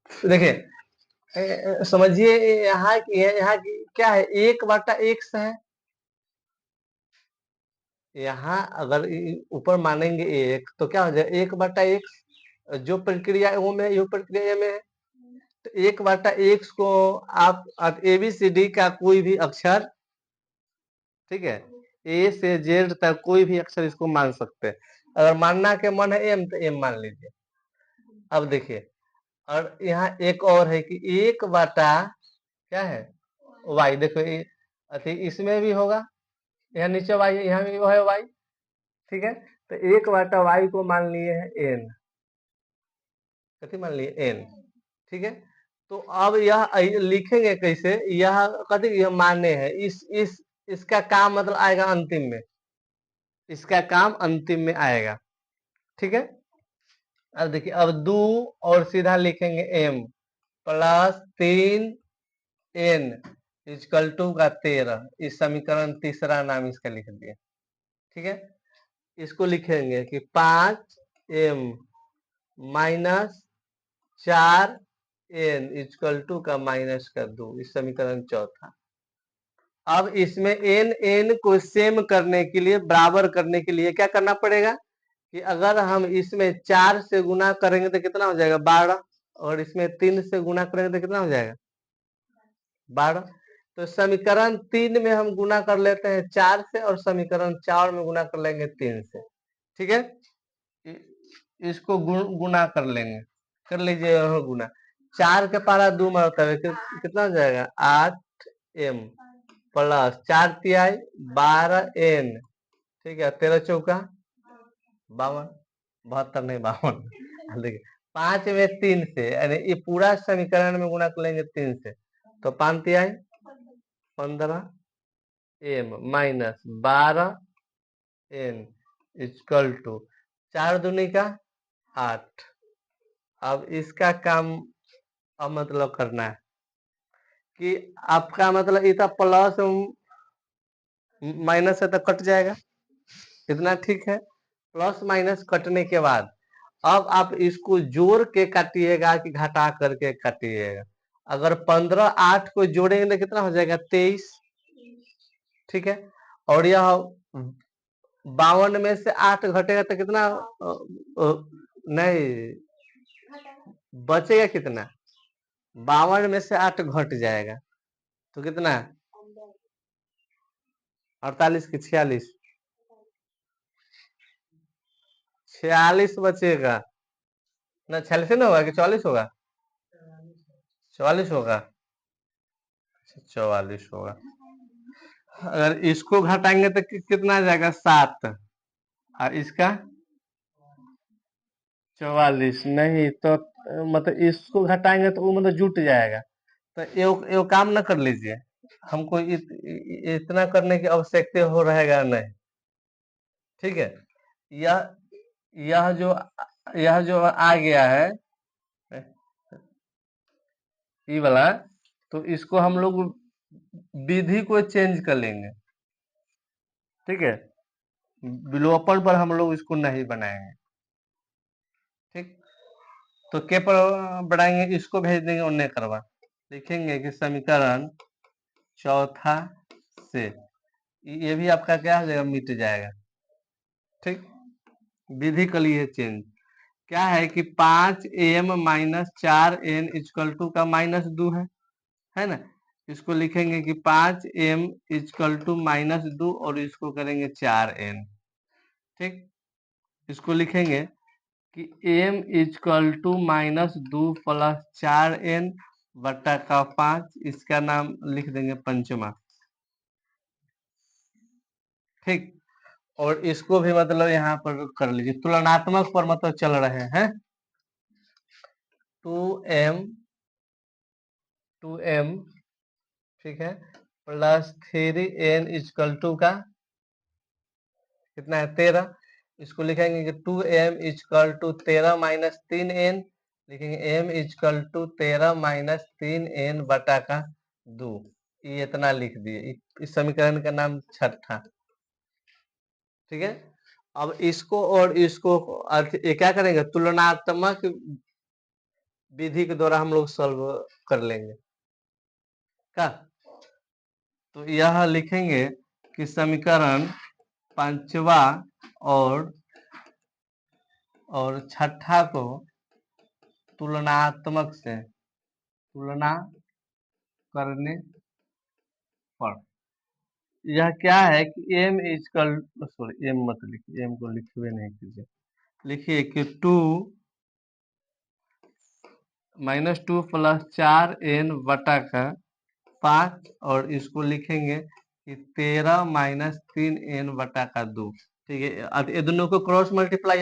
देखिए समझिए, यहाँ की क्या है, 1/x है। यहाँ अगर ऊपर मानेंगे 1 तो क्या हो जाएगा, 1/x। जो प्रक्रिया वो में ये प्रक्रिया में है, तो 1/x को आप ABCD का कोई भी अक्षर, ठीक है, A से Z तक कोई भी अक्षर इसको मान सकते हैं। अगर मानना के मन है M तो M मान लीजिए। अब देखिए, और यहाँ एक और है कि 1/, क्या है, y। देखो इसमें भी होगा, यहाँ नीचे y, यहाँ भी है y, ठीक है। तो 1/y को मान लिए है n, कथी मान लिए n, ठीक है। तो अब यह लिखेंगे कैसे, यह कथी, यह माने है, इसका काम मतलब आएगा अंतिम में, इसका काम अंतिम में आएगा, ठीक है। अब देखिए, अब 2 और सीधा लिखेंगे m plus 3n equal to का 13। इस समीकरण तीसरा नाम इसका लिख दिया, ठीक है। इसको लिखेंगे कि 5m minus 4n equal to का माइनस का 2, इस समीकरण चौथा। अब इसमें n को सेम करने के लिए, बराबर करने के लिए क्या करना पड़ेगा कि अगर हम इसमें 4 से गुना करेंगे तो कितना हो जाएगा, 12, और इसमें 3 से गुना करेंगे तो कितना हो जाएगा, 12। तो समीकरण 3 में हम गुना कर लेते हैं 4 से, और समीकरण 4 में गुना कर लेंगे 3 से, ठीक है। इसको गुना कर लेंगे, कर लीजिए यहाँ गुना। 4 के पारा 2 मरता है, कितना हो जाएगा, 8m प्लस 4 तिहाई 12n, ठीक है, 13 चौका 52, 72 नहीं 52। देखिए 5 में 3 से, यानी ये पूरा समीकरण में गुना कर लेंगे 3 से, तो 5 तिहाई 15m minus 12n equal to 4 दूनी का 8। अब इसका काम अब मतलब करना है कि आपका मतलब इतना प्लस माइनस है तो कट जाएगा, इतना ठीक है। प्लस माइनस कटने के बाद अब आप इसको जोड़ के काटिएगा कि घटा करके काटिएगा। अगर 15 8 को जोड़ेंगे तो कितना हो जाएगा, 23, ठीक है। और यह 52 में से 8 घटेगा तो कितना, नहीं बचेगा कितना, 52 में से 8 घट जाएगा तो कितना, 48 की 46, 46 बचेगा ना, 46 ना होगा कि 44 होगा, 44 होगा, 44 होगा। अगर इसको घटाएंगे तो कितना आ जाएगा, 7, और इसका 44 नहीं तो मतलब इसको घटाएंगे तो वो मतलब जुट जाएगा। तो ये काम ना कर लीजिए, हमको इतना करने की आवश्यकता हो रहेगा नहीं, ठीक है। यह यह जो यह जो आ गया है ये वाला, तो इसको हम लोग विधि को चेंज कर लेंगे, ठीक है। विलोपन पर हम लोग इसको नहीं बनाएंगे, ठीक। तो के पर बढ़ाएंगे, इसको भेज देंगे उन्हें करवा, लिखेंगे कि समीकरण चौथा से, ये भी आपका क्या हो जाएगा, मिट जाएगा, ठीक। विधि के लिए चेंज क्या है कि 5m minus 4n equal to का -2 है ना। इसको लिखेंगे कि 5m इक्वल टू -2 और इसको करेंगे 4n, ठीक। इसको लिखेंगे कि m equal to -2 plus 4n बट्टा का 5, इसका नाम लिख देंगे पंचमा, ठीक। और इसको भी मतलब यहाँ पर कर लीजिए, तुलनात्मक पर मतलब चल रहे हैं, 2m 2m, ठीक है, प्लस 3n इक्वल टू का कितना है, 13। इसको लिखेंगे कि 2m equal to 13 minus 3n, लिखेंगे m equal to 13 minus 3n बटा का 2, ये इतना लिख दिए। इस समीकरण का नाम छठा, ठीक है। अब इसको और इसको ये क्या करेंगे, तुलनात्मक विधि के द्वारा हम लोग सॉल्व कर लेंगे क्या। तो यह लिखेंगे कि समीकरण पांचवा और छठा को तुलनात्मक से तुलना करने पर यह क्या है कि m इजकल, सॉरी m मत लिखिए, m को लिखवे नहीं कीजिए, लिखिए कि 2 -2 + 4n बटा का 5 और इसको लिखेंगे कि 13 - 3n बटा का 2। ठीक है, अब ये दोनों को क्रॉस मल्टीप्लाई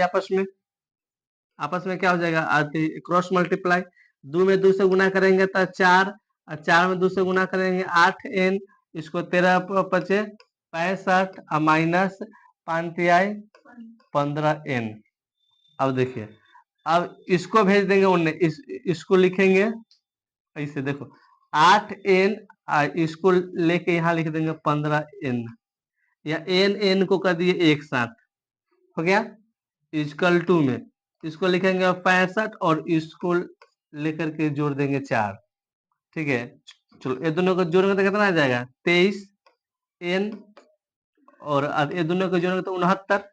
आपस में क्या हो जाएगा, क्रॉस मल्टीप्लाई, 2 में 2 से गुना करेंगे तो 4, और 4 में 2 से गुना करेंगे 8n, इसको 13 पचे 65 और माइनस 5 तिहाई 15n। अब देखिए, अब इसको भेज देंगे 19, इसको लिखेंगे ऐसे, देखो 8n, इसको लेके यहाँ लिख देंगे 15n, या n को कर दिए एक साथ, हो गया इजकल टू में, इसको लिखेंगे 65 और इसको लेकर के जोड़ देंगे 4। ठीक है, चलो ये दोनों को जोड़ेंगे तो कितना आ जाएगा 23n, और अब ये दोनों को जोड़ेंगे तो 69।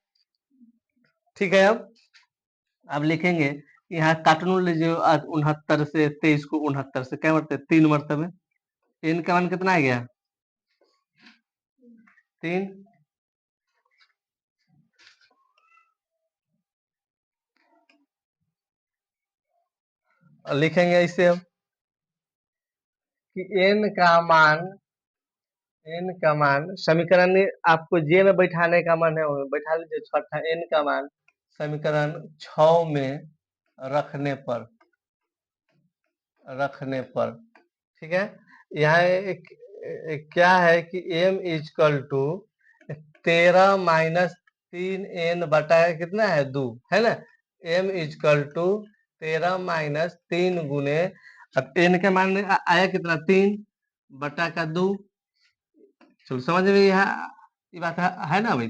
ठीक है, अब लिखेंगे यहाँ काटून लीजिए, 69 से 23 को 69 से क्या मरते 3 मरतबे, n का मान कितना आ गया 3। लिखेंगे इसे कि n का मान समीकरण में आपको जे में बैठाने का मन है बैठा लीजिए, छठा n का मान समीकरण 6 में रखने पर ठीक है, यहाँ क्या है कि m इजकल टू 13 - 3n बटा कितना है 2, है ना, m इजकल टू 13 - 3 गुने, अब n के मान आया कितना 3 बटा का 2। चलो समझ में ये बात है ना भाई,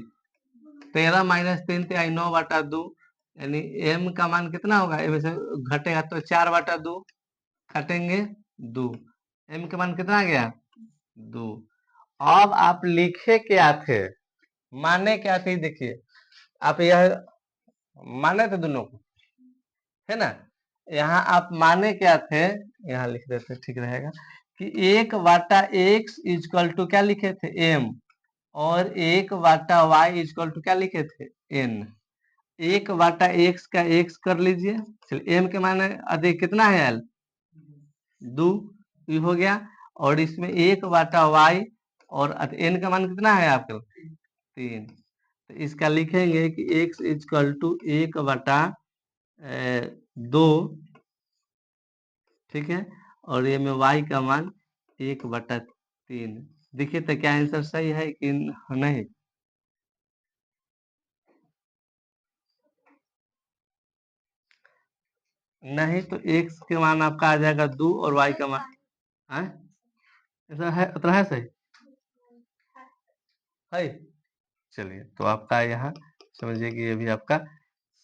13 - 3 तिहाई 9 बटा 2, यानी m का मान कितना होगा, m से घटेगा तो 4 बटा 2, घटेंगे 2, m का मान कितना आ गया 2। अब आप लिखे क्या थे, माने क्या थे, देखिए आप यह माने थे दोनों को, है ना, यहाँ आप माने क्या थे, यहाँ लिख देते ठीक रहेगा कि 1/x इजकल टू क्या लिखे थे m, और 1/y इजकल टू क्या लिखे थे n। 1/x का x कर लीजिए, चलिए m के माने अधिक कितना है 2, ये हो गया, और इसमें 1/y और n का मान कितना है आपका 3, तो इसका लिखेंगे कि x इजकल टू 1/2, ठीक है, और ये में y का मान 1/3। देखिए तो क्या आंसर सही है कि नहीं। नहीं तो x के मान आपका आ जाएगा 2 और y का मान है, ऐसा है, उतना है सही है। चलिए तो आपका यहाँ समझिए कि ये भी आपका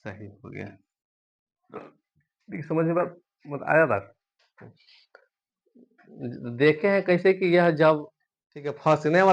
सही हो गया। देखिए समझ में मत आया बात, देखे हैं कैसे कि यह जब ठीक है फंसने वाला